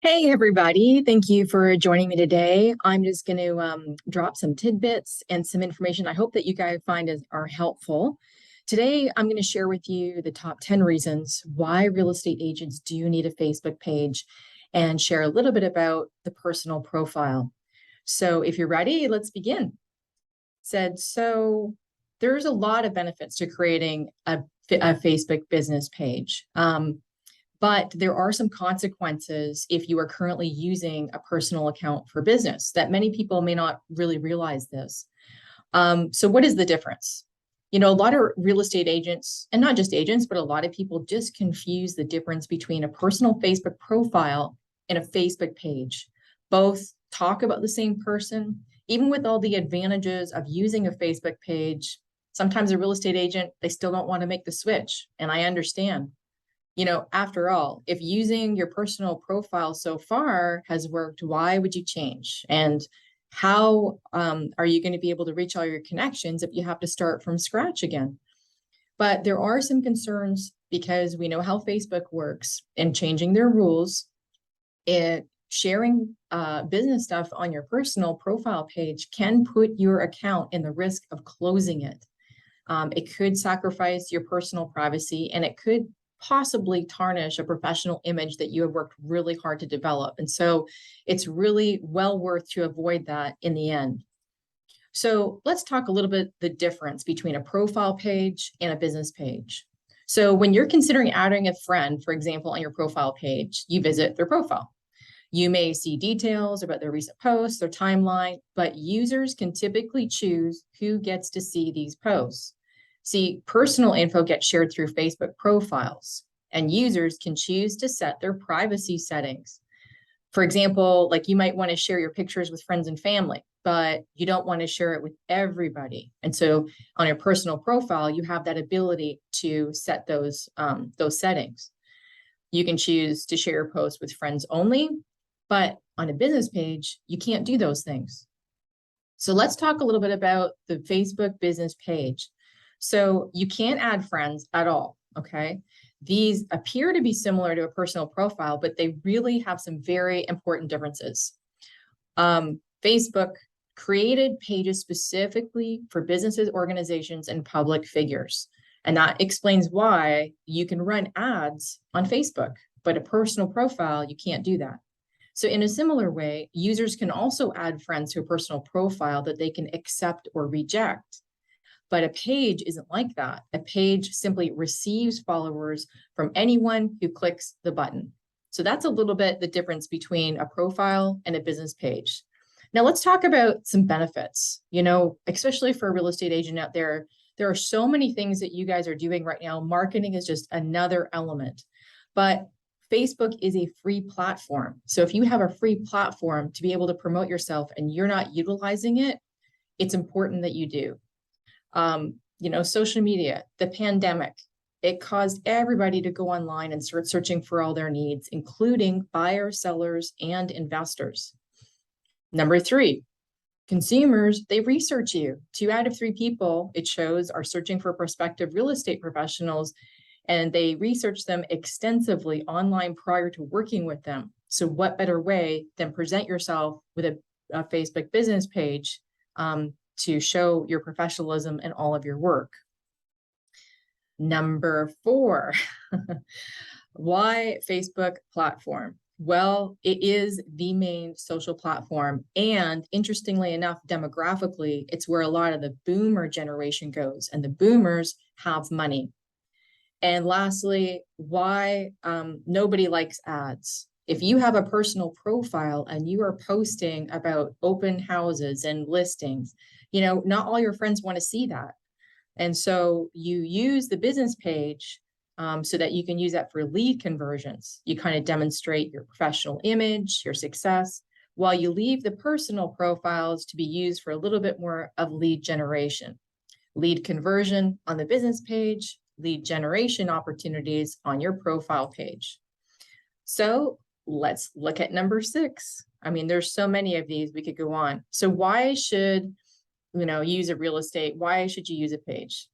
Hey, everybody. Thank you for joining me today. I'm just going to drop some tidbits and some information I hope that you guys find are helpful. Today, I'm going to share with you the top 10 reasons why real estate agents do need a Facebook page and share a little bit about the personal profile. So if you're ready, let's begin. So there's a lot of benefits to creating a Facebook business page. But there are some consequences if you are currently using a personal account for business that many people may not really realize this. So what is the difference? A lot of real estate agents, and not just agents, but a lot of people just confuse the difference between a personal Facebook profile and a Facebook page. Both talk about the same person, even with all the advantages of using a Facebook page. Sometimes a real estate agent, they still don't want to make the switch, and I understand. After all, if using your personal profile so far has worked, why would you change? And how are you going to be able to reach all your connections if you have to start from scratch again? But there are some concerns because we know how Facebook works and changing their rules. Sharing business stuff on your personal profile page can put your account in the risk of closing it. It could sacrifice your personal privacy, and it could possibly tarnish a professional image that you have worked really hard to develop. And so it's really well worth to avoid that in the end. So let's talk a little bit the difference between a profile page and a business page. So when you're considering adding a friend, for example, on your profile page, you visit their profile. You may see details about their recent posts, their timeline, but users can typically choose who gets to see these posts. See, personal info gets shared through Facebook profiles, and users can choose to set their privacy settings. For example, like you might want to share your pictures with friends and family, but you don't want to share it with everybody. And so on your personal profile, you have that ability to set those settings. You can choose to share your post with friends only, but on a business page, you can't do those things. So let's talk a little bit about the Facebook business page. So you can't add friends at all, okay? These appear to be similar to a personal profile, but they really have some very important differences. Facebook created pages specifically for businesses, organizations, and public figures. And that explains why you can run ads on Facebook, but a personal profile, you can't do that. So in a similar way, users can also add friends to a personal profile that they can accept or reject. But a page isn't like that. A page simply receives followers from anyone who clicks the button. So that's a little bit the difference between a profile and a business page. Now let's talk about some benefits. Especially for a real estate agent out there, there are so many things that you guys are doing right now. Marketing is just another element. But Facebook is a free platform. So if you have a free platform to be able to promote yourself and you're not utilizing it, it's important that you do. Social media, the pandemic, it caused everybody to go online and start searching for all their needs, including buyers, sellers, and investors. Number 3, consumers, they research you. 2 out of 3 people, it shows, are searching for prospective real estate professionals, and they research them extensively online prior to working with them. So what better way than present yourself with a Facebook business page to show your professionalism in all of your work. Number 4, why Facebook platform? Well, it is the main social platform. And interestingly enough, demographically, it's where a lot of the boomer generation goes, and the boomers have money. And lastly, why nobody likes ads. If you have a personal profile and you are posting about open houses and listings, not all your friends want to see that. And so you use the business page so that you can use that for lead conversions. You kind of demonstrate your professional image, your success, while you leave the personal profiles to be used for a little bit more of lead generation. Lead conversion on the business page, lead generation opportunities on your profile page. So let's look at number 6. I mean, there's so many of these we could go on. So why should use a real estate? Why should you use a page?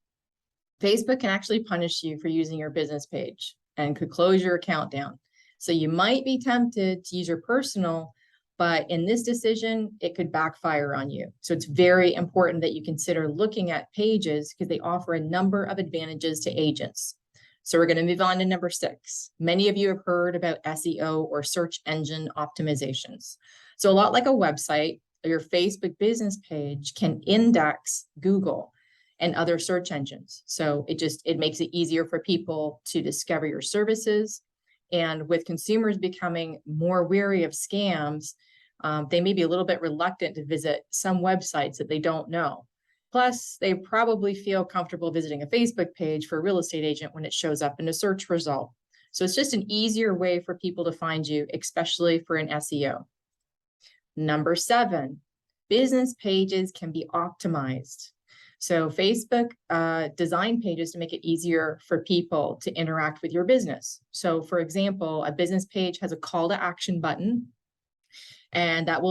Facebook can actually punish you for using your business page and could close your account down. So you might be tempted to use your personal, but in this decision, it could backfire on you. So it's very important that you consider looking at pages because they offer a number of advantages to agents. So we're going to move on to number 6. Many of you have heard about SEO or search engine optimizations. So a lot like a website, your Facebook business page can index Google and other search engines. So it makes it easier for people to discover your services. And with consumers becoming more wary of scams, they may be a little bit reluctant to visit some websites that they don't know. Plus, they probably feel comfortable visiting a Facebook page for a real estate agent when it shows up in a search result. So it's just an easier way for people to find you, especially for an SEO. Number 7, business pages can be optimized. So Facebook design pages to make it easier for people to interact with your business. So for example, a business page has a call to action button, and that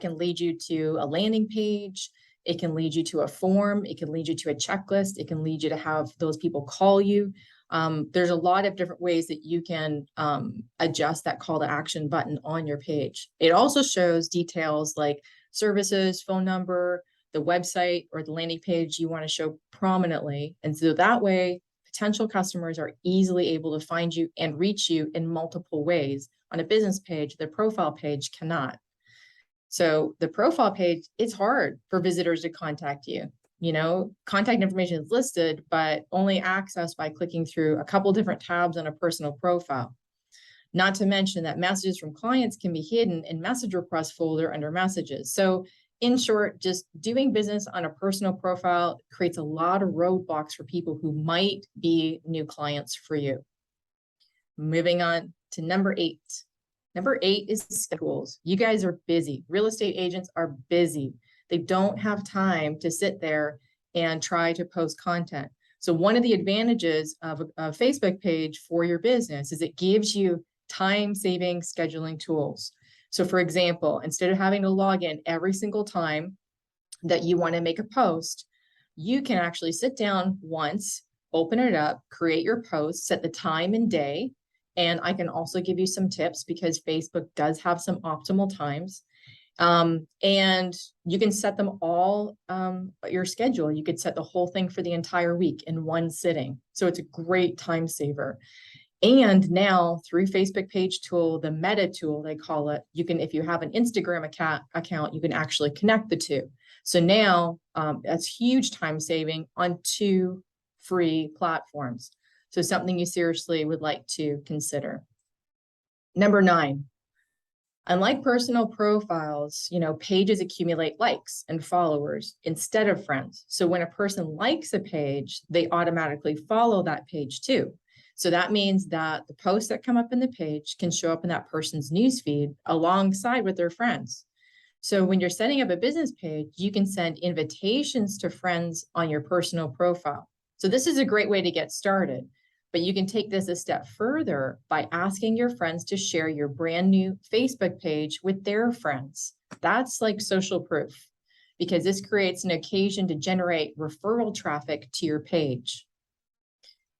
can lead you to a landing page. It can lead you to a form. It can lead you to a checklist. It can lead you to have those people call you. There's a lot of different ways that you can adjust that call to action button on your page. It also shows details like services, phone number, the website, or the landing page you want to show prominently. And so that way, potential customers are easily able to find you and reach you in multiple ways. On a business page, the profile page cannot. So the profile page, it's hard for visitors to contact you. Contact information is listed, but only accessed by clicking through a couple different tabs on a personal profile. Not to mention that messages from clients can be hidden in message request folder under messages. So in short, just doing business on a personal profile creates a lot of roadblocks for people who might be new clients for you. Moving on to number 8. Number 8 is schedules. You guys are busy. Real estate agents are busy. They don't have time to sit there and try to post content. So one of the advantages of a Facebook page for your business is it gives you time-saving scheduling tools. So for example, instead of having to log in every single time that you want to make a post, you can actually sit down once, open it up, create your post, set the time and day. And I can also give you some tips because Facebook does have some optimal times. And you can set them all your schedule. You could set the whole thing for the entire week in one sitting. So it's a great time saver. And now through Facebook page tool, the meta tool, they call it, you can, if you have an Instagram account, you can actually connect the two. So now that's huge time saving on 2 free platforms. So something you seriously would like to consider. Number 9, unlike personal profiles, pages accumulate likes and followers instead of friends. So when a person likes a page, they automatically follow that page too. So that means that the posts that come up in the page can show up in that person's newsfeed alongside with their friends. So when you're setting up a business page, you can send invitations to friends on your personal profile. So this is a great way to get started, but you can take this a step further by asking your friends to share your brand new Facebook page with their friends. That's like social proof because this creates an occasion to generate referral traffic to your page.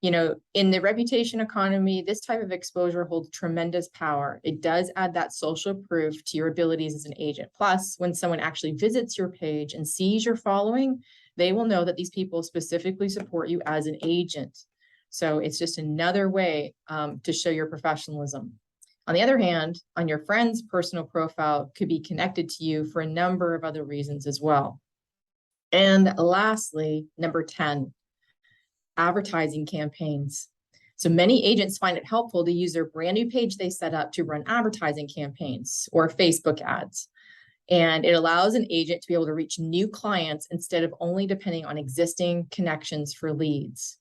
In the reputation economy, this type of exposure holds tremendous power. It does add that social proof to your abilities as an agent. Plus, when someone actually visits your page and sees your following, they will know that these people specifically support you as an agent. So it's just another way to show your professionalism. On the other hand, on your friend's personal profile could be connected to you for a number of other reasons as well. And lastly, number 10. Advertising campaigns. So many agents find it helpful to use their brand new page they set up to run advertising campaigns or Facebook ads. And it allows an agent to be able to reach new clients instead of only depending on existing connections for leads.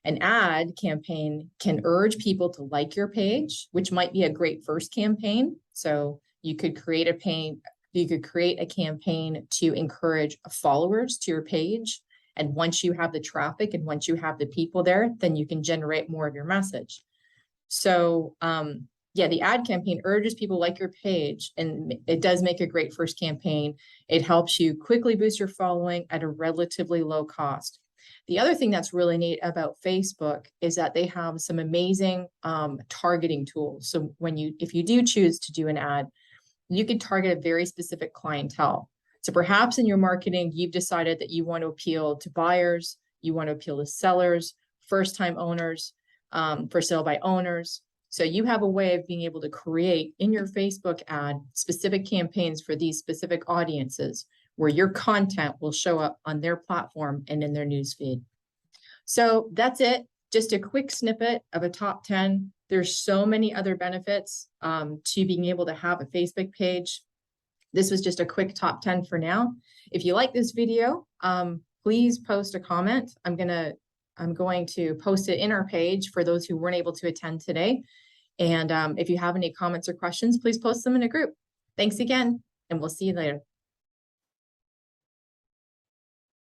An ad campaign can urge people to like your page, which might be a great first campaign. So you could create a campaign to encourage followers to your page. And once you have the traffic and once you have the people there, then you can generate more of your message. So the ad campaign urges people like your page, and it does make a great first campaign. It helps you quickly boost your following at a relatively low cost. The other thing that's really neat about Facebook is that they have some amazing targeting tools. So if you do choose to do an ad, you can target a very specific clientele. So perhaps in your marketing, you've decided that you want to appeal to buyers, you want to appeal to sellers, first-time owners, for sale by owners. So you have a way of being able to create in your Facebook ad specific campaigns for these specific audiences where your content will show up on their platform and in their newsfeed. So that's it. Just a quick snippet of a top 10. There's so many other benefits to being able to have a Facebook page. This was just a quick top 10 for now. If you like this video, please post a comment. I'm going to post it in our page for those who weren't able to attend today. And if you have any comments or questions, please post them in a group. Thanks again, and we'll see you later.